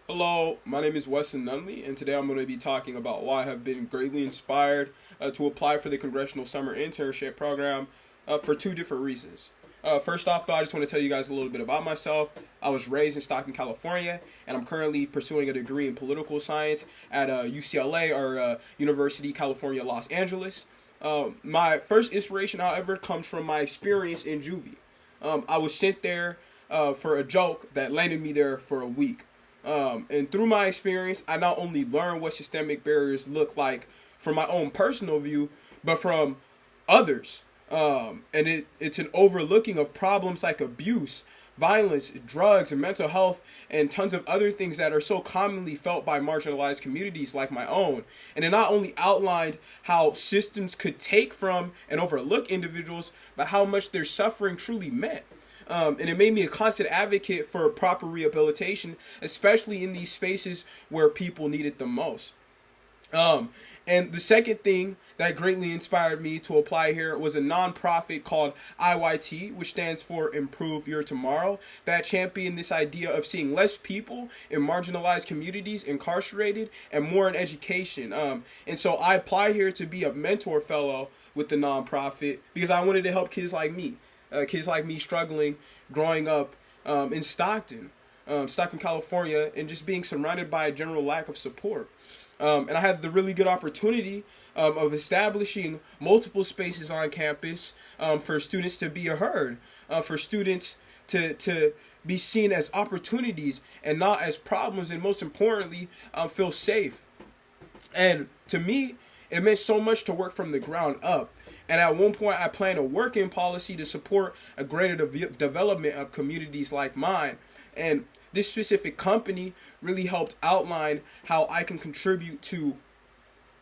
Hello, my name is Weston Nunley, and today I'm going to be talking about why I have been greatly inspired to apply for the Congressional Summer Internship Program for two different reasons. First off, though, I just want to tell you guys a little bit about myself. I was raised in Stockton, California, and I'm currently pursuing a degree in political science at UCLA, or University California, Los Angeles. My first inspiration, however, comes from my experience in juvie. I was sent there for a joke that landed me there for a week. And through my experience, I not only learned what systemic barriers look like from my own personal view, but from others. And it's an overlooking of problems like abuse, violence, drugs, and mental health, and tons of other things that are so commonly felt by marginalized communities like my own. And it not only outlined how systems could take from and overlook individuals, but how much their suffering truly meant. And it made me a constant advocate for proper rehabilitation, especially in these spaces where people need it the most. Um, and the second thing that greatly inspired me to apply here was a nonprofit called IYT, which stands for Improve Your Tomorrow, that championed this idea of seeing less people in marginalized communities incarcerated and more in education. And so I applied here to be a mentor fellow with the nonprofit because I wanted to help kids like me struggling growing up in Stockton, California, and just being surrounded by a general lack of support. And I had the really good opportunity of establishing multiple spaces on campus for students to be heard, for students to be seen as opportunities and not as problems, and most importantly, feel safe. And to me, it meant so much to work from the ground up. And at one point, I plan to work in policy to support a greater development of communities like mine. And this specific company really helped outline how I can contribute to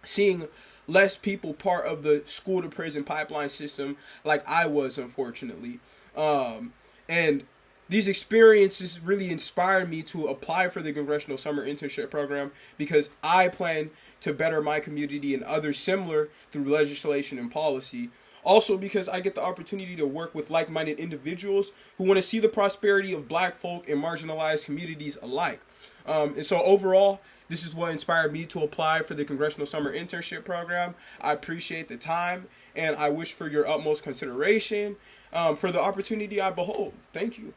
seeing less people part of the school to prison pipeline system like I was, unfortunately. And these experiences really inspired me to apply for the Congressional Summer Internship Program because I plan to better my community and others similar through legislation and policy. Also, because I get the opportunity to work with like minded individuals who want to see the prosperity of black folk and marginalized communities alike. And so, overall, this is what inspired me to apply for the Congressional Summer Internship Program. I appreciate the time, and I wish for your utmost consideration for the opportunity I behold. Thank you.